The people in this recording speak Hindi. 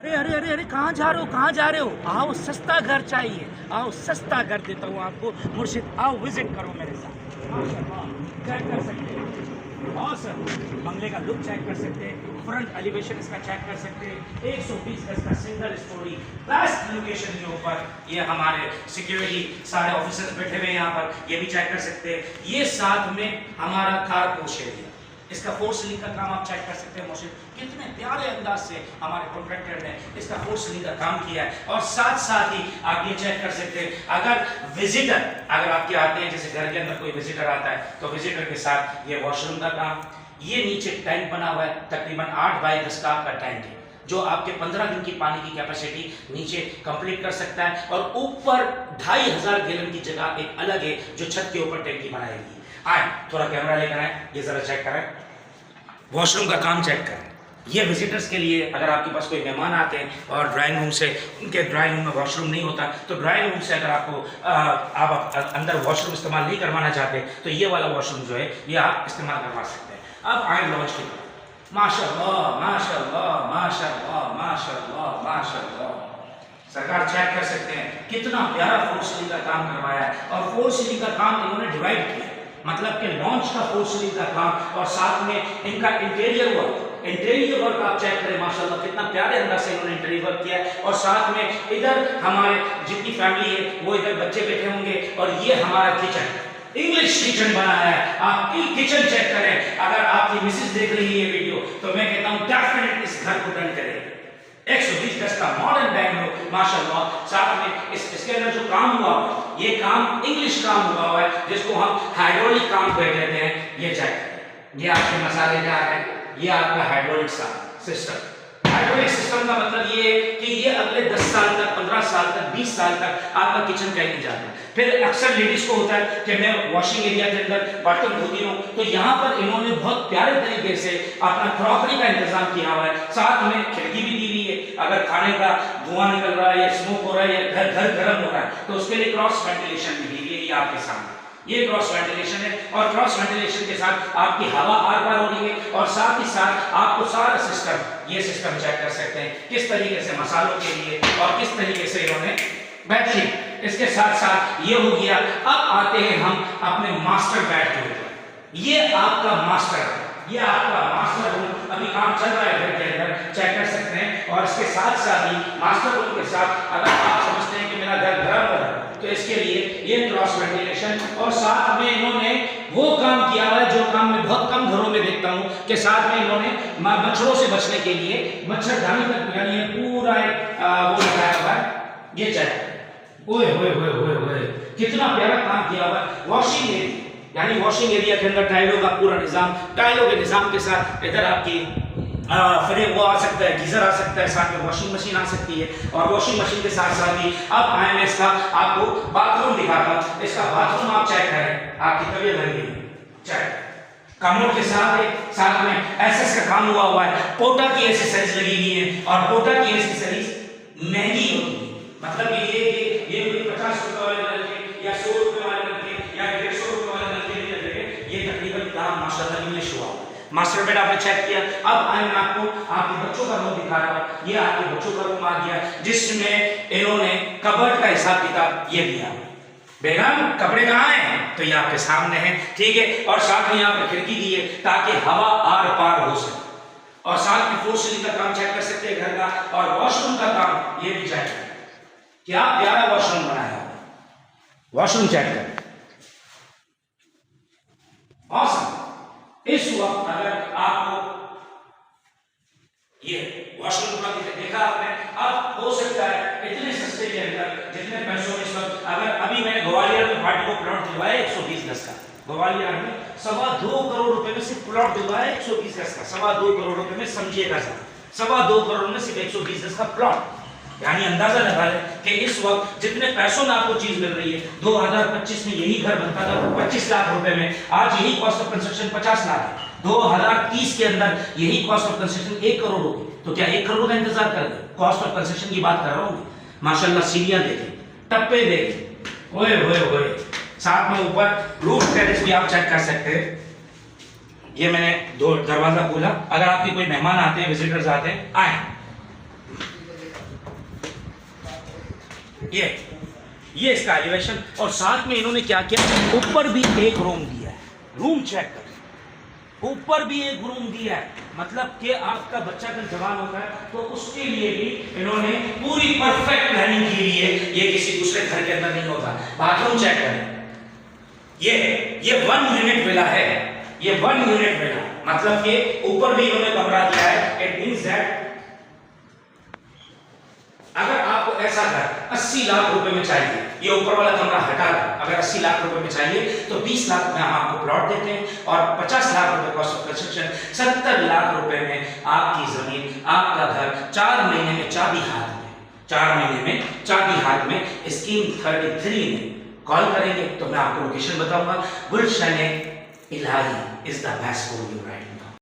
अरे अरे अरे अरे कहाँ जा रहे हो, कहाँ जा रहे हो? आओ, सस्ता घर चाहिए, आओ सस्ता घर देता हूँ आपको। मुर्शिद आओ, विजिट करो मेरे साथ। माशाल्लाह, चेक कर सकते हैं। औसम बंगले का लुक चेक कर सकते हैं, फ्रंट एलिवेशन इसका चेक कर सकते हैं। 120 गज का सिंगल स्टोरी, बेस्ट लोकेशन के ऊपर। ये हमारे सिक्योरिटी सारे ऑफिसर्स बैठे हुए हैं यहाँ पर, ये भी चेक कर सकते हैं। ये साथ में हमारा कार पोर्श एरिया, इसका फोर सीलिंग का काम आप चेक कर सकते हैं। मोशन कितने प्यारे अंदाज से हमारे कॉन्ट्रैक्टर ने इसका फोर सीलिंग का काम किया है। और साथ साथ ही आप ये चेक कर सकते हैं, अगर विजिटर अगर आपके आते हैं, जैसे घर के अंदर कोई विजिटर आता है, तो विजिटर के साथ ये वॉशरूम का काम। ये नीचे टैंक बना हुआ है, तकरीबन 8 बाई 10 का आपका टैंक है, जो आपके 15 दिन की पानी की कैपेसिटी नीचे कंप्लीट कर सकता है। और ऊपर 2500 गैलन की जगह एक अलग है, जो छत के ऊपर टैंकी बनाएगी। आए, थोड़ा कैमरा लेकर आए, ये जरा चेक करें, वॉशरूम का काम चेक करें। ये विजिटर्स के लिए, अगर आपके पास कोई मेहमान आते हैं और ड्राइंग रूम से, उनके ड्राइंग रूम में वॉशरूम नहीं होता, तो ड्राइंग रूम से अगर आपको आप अंदर वॉशरूम इस्तेमाल नहीं करवाना चाहते, तो ये वाला वॉशरूम जो है ये आप इस्तेमाल करवा सकते हैं। अब आए लॉन्च की तरफ। माशाल्लाह माशाल्लाह माशाल्लाह माशाल्लाह माशाल्लाह, सरकार चेक कर सकते हैं कितना प्यारा फोर सीलिंग का काम करवाया है। और फोर सीलिंग का काम इन्होंने डिवाइड किया, मतलब कि लॉन्च का फोर सीलिंग का काम और साथ में इनका इंटीरियर वर्क आप चेक करें। माशाल्लाह कितना प्यारे अंदाज से इन्होंने इंटीरियर वर्क किया है। और साथ में इधर हमारे जितनी फैमिली है वो इधर बच्चे बैठे होंगे, और ये हमारा किचन, इंग्लिश किचन बना है। आप किचन चेक करें, अगर आपकी मिसेज देख रही है ये वीडियो, तो मैं कहता हूँ डेफिनेटली इस घर को डन करें। 120 गज का मॉडर्न बैंगलो माशाल्लाह। साथ में इसके अंदर जो काम हुआ, ये काम इंग्लिश काम हुआ है, जिसको हम हाइड्रोलिक काम कहते हैं। ये चेक, ये आपके मसाले जा रहे हैं, ये आपका हाइड्रोलिक सिस्टम। हाइड्रोलिक सिस्टम का मतलब ये है कि ये अगले 10 साल तक, 15 साल तक, 20 साल तक आपका किचन कहीं नहीं जाता। फिर अक्सर लेडीज को होता है कि मैं वॉशिंग एरिया के अंदर बर्तन धोती हूँ, तो यहाँ पर इन्होंने बहुत प्यारे तरीके से अपना क्रॉकरी का इंतजाम किया हुआ है। साथ में खिड़की भी दी हुई है, अगर खाने का धुआं निकल रहा है या स्मोक हो रहा है या घर गर्म हो रहा है, तो उसके लिए क्रॉस वेंटिलेशन भी दी हुई है। ये आपके सामने ये क्रॉस वेंटिलेशन है, और क्रॉस वेंटिलेशन के साथ आपकी हवा आर पार हो रही है। और साथ ही साथ आपको सारा सिस्टम, ये सिस्टम चेक कर सकते हैं किस तरीके से मसालों के लिए और किस तरीके से इन्होंने बेहतरीन। इसके साथ साथ ये हो गया। अब आते हैं हम अपने मास्टर बेड के ऊपर। ये आपका मास्टर है, ये आपका मास्टर रूम अभी काम चल रहा है घर के अंदर, चेक कर सकते हैं। और इसके साथ साथ ही मास्टर रूम के साथ अगर आप समझते हैं कि मेरा घर गर्म हो रहा है, तो इसके लिए ये क्रॉस वेंटिलेशन, और साथ में इन्होंने वो काम किया है जो काम मैं बहुत कम घरों में देखता हूँ, कि साथ में इन्होंने मच्छरों से बचने के लिए मच्छरदानी तक, यानी पूरा वो लगाया हुआ है। ये चेक, ओए होए होए होए होए, कितना प्यारा काम किया हुआ है। वॉशिंग एरिया, यानी वॉशिंग एरिया के अंदर टाइलों का पूरा निजाम, टाइलों के निजाम के साथ इधर आपकी फ्रिज वो आ सकता है, गीजर आ सकता है, साथ में वॉशिंग मशीन आ सकती है। और वॉशिंग मशीन के साथ साथ ही अब आए मैं इसका आपको बाथरूम दिखाता हूँ। इसका बाथरूम आप चेक करें, आपकी तबीयत लग गई चेक। कमोड के साथ में एसएस का काम हुआ है, पोटा की एसेसरीज लगी हुई है। और पोटा की एसेसरीज महंगी होती है, मतलब ये कोई 50 रुपए वाले नलके या 100 रुपए वाले नलके या 150 रुपए वाले नलके नहीं लगेंगे। ये तकरीबन काम माशाल्लाह इंग्लिश हुआ। मास्टर बेड आपने चेक किया। अब आए मैं आपको आपके बच्चों का रूम दिखा रहा हूं। ये आपके बच्चों का रूम आ गया, जिसमें इन्होंने कबर्ड का हिसाब किताब ये दिया। बेगम कपड़े कहाँ हैं? तो ये आपके सामने हैं, ठीक है। और साथ में यहाँ पर खिड़की दी है ताकि हवा आर पार हो सके। और साथ में फोर सीलिंग का काम चेक कर सकते हैं घर का। और वॉशरूम का काम ये भी चेक करें, क्या प्यारा वॉशरूम बनाया। वॉशरूम चेक करें, ऑसम। इस वक्त अगर आपको ये वॉशरूम का देखा आपने, अब हो सकता है इतने सस्ते के अंदर, जितने पैसों में इस वक्त, अगर अभी मैंने ग्वालियर में पार्टी को प्लॉट दिलवाया 120 गज का, ग्वालियर में 2.25 करोड़ रुपए में सिर्फ प्लॉट दिलवाया 120 गज का। 2.25 करोड़ रुपए में, समझिएगा सर, 2.25 करोड़ में सिर्फ 120 गज का प्लॉट। यानी अंदाजा लगा लें कि इस वक्त जितने पैसों में आपको चीज मिल रही है, 2025 में यही घर बनता था 25 लाख रुपए में, आज यही कॉस्ट ऑफ कंस्ट्रक्शन 50 लाख है। 2030 के अंदर यही कॉस्ट ऑफ कंस्ट्रक्शन 1 करोड़ होगी। तो क्या 1 करोड़ का इंतजार कर रहे? कॉस्ट ऑफ कंस्ट्रक्शन की बात कर रहा हूँ। माशाल्लाह सीढ़ियां देखें, टप्पे देखें, ओए होए होए। साथ में ऊपर रूफ टेरेस भी आप चेक कर सकते हैं। ये मैंने दो दरवाजा खोला, अगर आपके कोई मेहमान आते हैं, विजिटर्स आते हैं, आए ये इसका एलिवेशन, और साथ में इन्होंने क्या किया, ऊपर भी एक रूम दिया है। रूम चेक कर, ऊपर भी एक रूम दिया है, मतलब कि आपका बच्चा जब जवान होता है तो उसके लिए भी इन्होंने पूरी परफेक्ट प्लानिंग की हुई है। ये किसी दूसरे घर के अंदर नहीं होता। बाथरूम चेक करें, ये 1 यूनिट विला है, ये 1 यूनिट विला, मतलब कि ऊपर भी इन्होंने कमरा दिया है। इट मींस दैट अगर आपको ऐसा घर 80 लाख रुपए में चाहिए, ये ऊपर वाला कमरा हटा दो, अगर 80 लाख रुपए में चाहिए तो 20 लाख में हम आपको प्लॉट देते हैं, और 50 लाख रुपए कॉस्ट ऑफ कंस्ट्रक्शन, 70 लाख रुपए में आपकी जमीन, आपका घर 4 महीने में चाबी हाथ में, 4 महीने में चाबी हाथ में। स्कीम 33 में कॉल करेंगे तो मैं आपको लोकेशन बताऊंगा। Gulshan Ilahi is the best for you right.